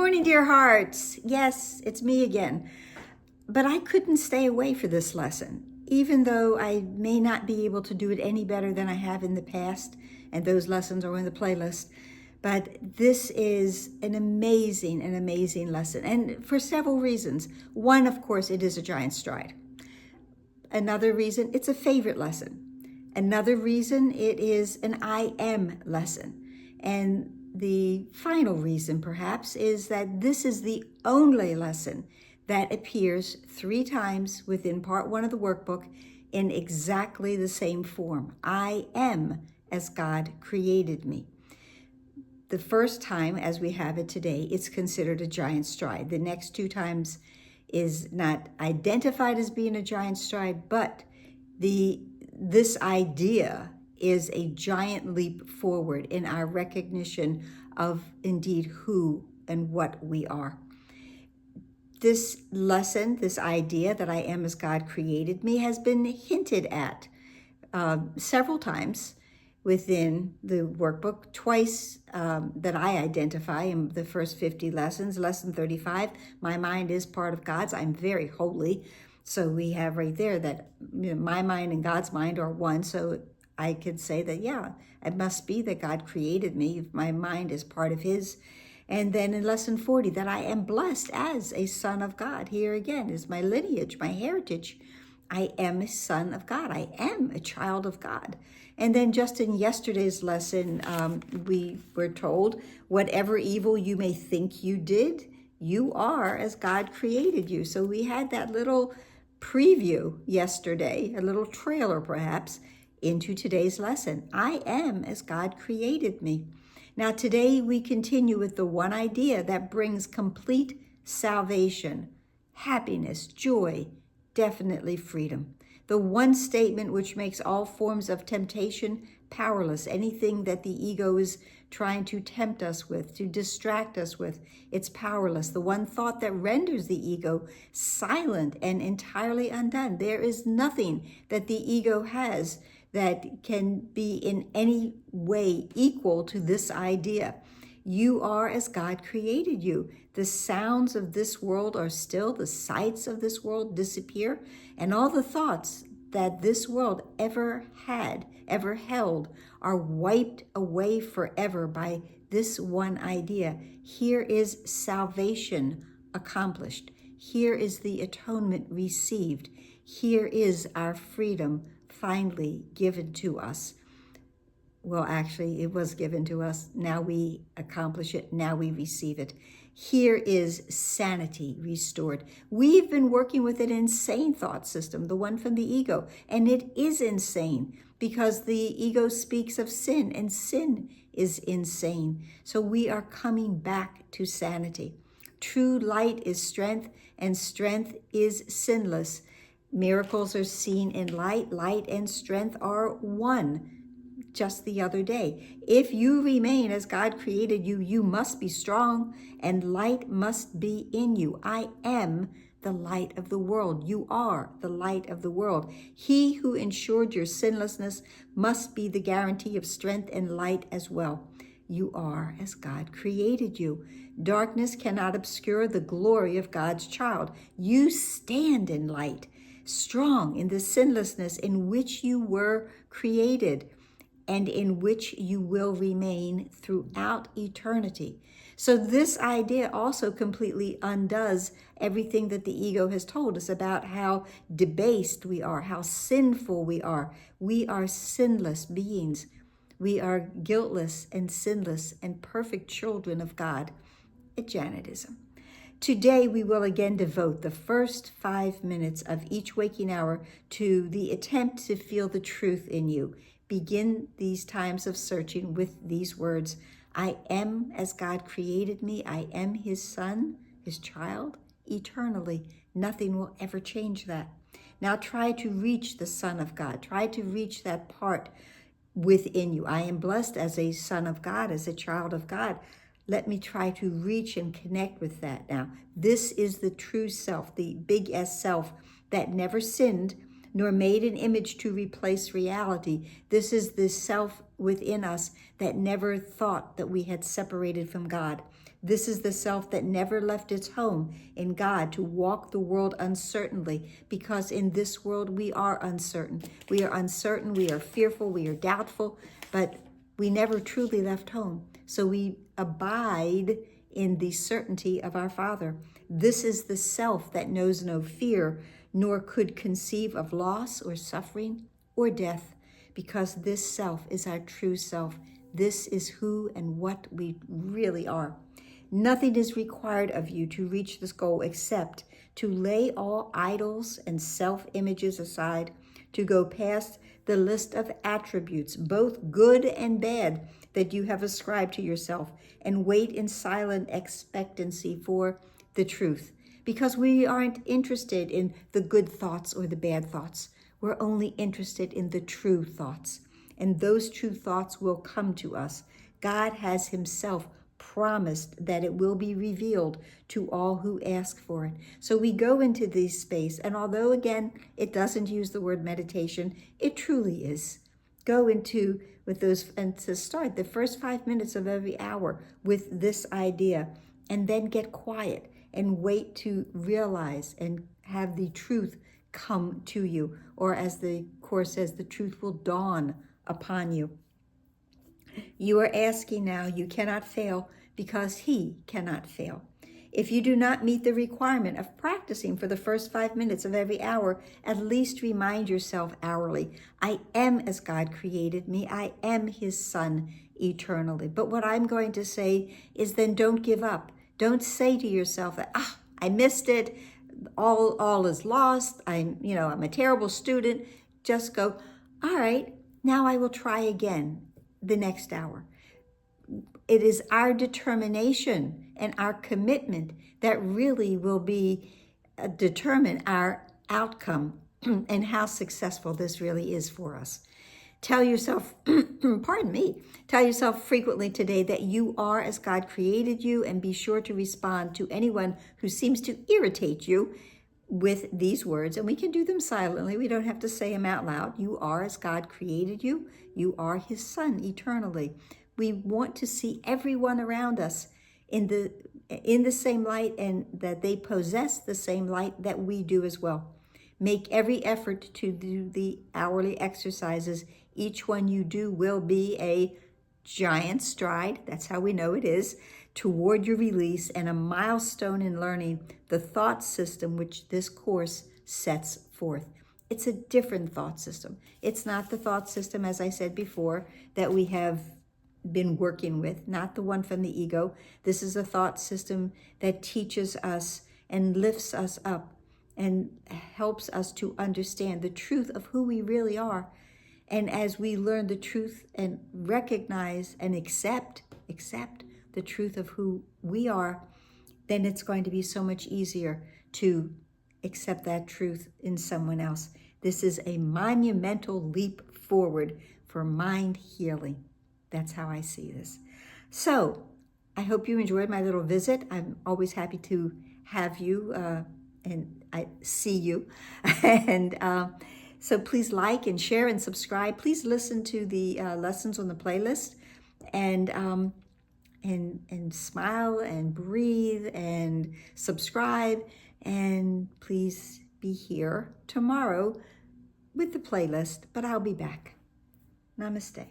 morning, dear hearts. Yes, it's me again. But I couldn't stay away for this lesson, even though I may not be able to do it any better than I have in the past, and those lessons are in the playlist. But this is an amazing lesson, and for several reasons. One, of course, it is a giant stride. Another reason, it's a favorite lesson. Another reason, it is an I am lesson. And the final reason, perhaps, is that this is the only lesson that appears 3 times within part 1 of the workbook in exactly the same form. I am as God created me. The first time, as we have it today, it's considered a giant stride. The next 2 times is not identified as being a giant stride, but this idea is a giant leap forward in our recognition of indeed who and what we are. This lesson, this idea that I am as God created me, has been hinted at several times within the workbook, twice that I identify in the first 50 lessons. Lesson 35, my mind is part of God's. I'm very holy. So we have right there that my mind and God's mind are one. So I could say that, yeah, it must be that God created me if my mind is part of his. And then in lesson 40, that I am blessed as a son of God. Here again is my lineage, my heritage. I am a son of God. I am a child of God. And then just in yesterday's lesson, we were told, whatever evil you may think you did, you are as God created you. So we had that little preview yesterday, a little trailer perhaps, into today's lesson. I am as God created me. Now today we continue with the one idea that brings complete salvation, happiness, joy, definitely freedom. The one statement which makes all forms of temptation powerless. Anything that the ego is trying to tempt us with, to distract us with, it's powerless. The one thought that renders the ego silent and entirely undone. There is nothing that the ego has that can be in any way equal to this idea. You are as God created you. The sounds of this world are still, the sights of this world disappear, and all the thoughts that this world ever had, ever held, are wiped away forever by this one idea. Here is salvation accomplished. Here is the atonement received. Here is our freedom finally given to us. Well, actually, it was given to us. Now we accomplish it. Now we receive it. Here is sanity restored. We've been working with an insane thought system, the one from the ego, and it is insane because the ego speaks of sin, and sin is insane. So we are coming back to sanity. True light is strength, and strength is sinless. Miracles are seen in light. Light and strength are one. Just the other day, if you remain as God created you, you must be strong, and light must be in you. I am the light of the world. You are the light of the world. He who ensured your sinlessness must be the guarantee of strength and light as well. You are as God created you. Darkness cannot obscure the glory of God's child. You stand in light, strong in the sinlessness in which you were created, and in which you will remain throughout eternity. So this idea also completely undoes everything that the ego has told us about how debased we are, how sinful we are. We are sinless beings. We are guiltless and sinless and perfect children of God. Janitism. Today, we will again devote the first 5 minutes of each waking hour to the attempt to feel the truth in you. Begin these times of searching with these words. I am as God created me. I am his son, his child, eternally. Nothing will ever change that. Now try to reach the Son of God. Try to reach that part within you. I am blessed as a son of God, as a child of God. Let me try to reach and connect with that now. This is the true self, the big S self that never sinned, nor made an image to replace reality. This is the self within us that never thought that we had separated from God. This is the self that never left its home in God to walk the world uncertainly, because in this world we are uncertain. We are uncertain, we are fearful, we are doubtful, but we never truly left home. So we abide in the certainty of our Father. This is the self that knows no fear, nor could conceive of loss or suffering or death, because this self is our true self. This is who and what we really are. Nothing is required of you to reach this goal except to lay all idols and self-images aside, to go past the list of attributes, both good and bad, that you have ascribed to yourself, and wait in silent expectancy for the truth. Because we aren't interested in the good thoughts or the bad thoughts. We're only interested in the true thoughts. And those true thoughts will come to us. God has himself promised that it will be revealed to all who ask for it. So we go into this space, and although again it doesn't use the word meditation, it truly is. Go into with those, and to start the first 5 minutes of every hour with this idea, and then get quiet and wait to realize and have the truth come to you, or as the Course says, the truth will dawn upon you. You are asking now, you cannot fail because he cannot fail. If you do not meet the requirement of practicing for the first 5 minutes of every hour, at least remind yourself hourly, I am as God created me. I am his son eternally. But what I'm going to say is then don't give up. Don't say to yourself that, I missed it. All is lost. I'm a terrible student. Just go, all right, now I will try again the next hour. It is our determination and our commitment that really will determine our outcome and how successful this really is for us. Tell yourself, tell yourself frequently today that you are as God created you, and be sure to respond to anyone who seems to irritate you with these words. And we can do them silently. We don't have to say them out loud. You are as God created you. You are his son eternally. We want to see everyone around us in the same light, and that they possess the same light that we do as well. Make every effort to do the hourly exercises. Each one you do will be a giant stride, that's how we know it is, toward your release, and a milestone in learning the thought system which this course sets forth. It's a different thought system. It's not the thought system, as I said before, that we have been working with, not the one from the ego. This is a thought system that teaches us and lifts us up and helps us to understand the truth of who we really are. And as we learn the truth and recognize and accept the truth of who we are, then it's going to be so much easier to accept that truth in someone else. This is a monumental leap forward for mind healing. That's how I see this. So I hope you enjoyed my little visit. I'm always happy to have you and I see you. And so please like and share and subscribe. Please listen to the lessons on the playlist, and smile and breathe and subscribe. And please be here tomorrow with the playlist, but I'll be back. Namaste.